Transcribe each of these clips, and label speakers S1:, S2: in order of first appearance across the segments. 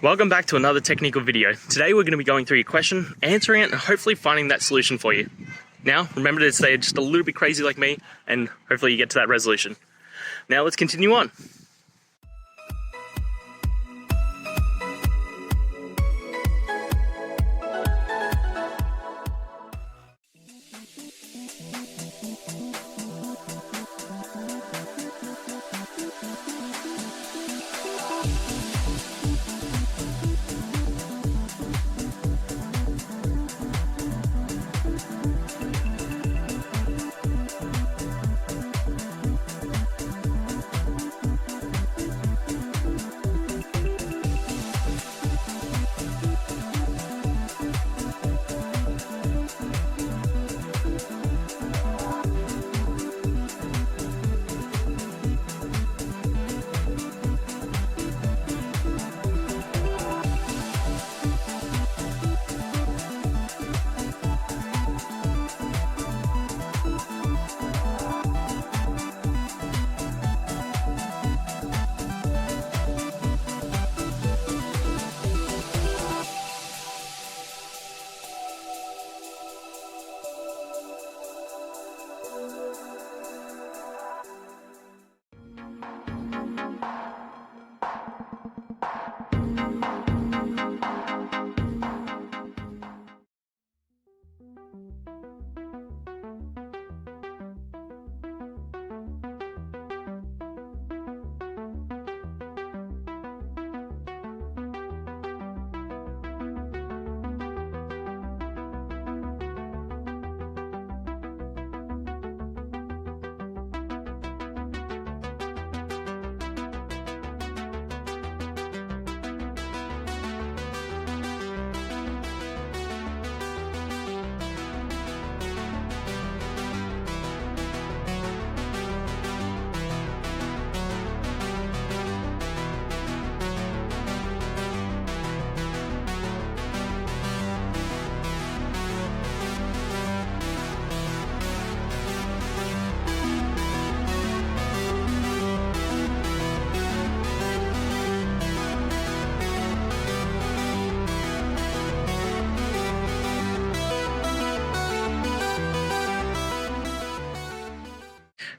S1: Welcome back to another technical video. Today we're going to be going through your question, answering it, and hopefully finding that solution for you. Now, remember to stay just a little bit crazy like me, and hopefully you get to that resolution. Now let's continue on.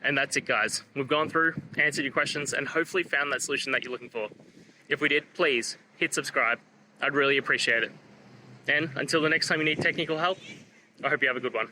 S1: And that's it, guys. We've gone through, answered your questions, and hopefully found that solution that you're looking for. If we did, please hit subscribe. I'd really appreciate it. And until the next time you need technical help, I hope you have a good one.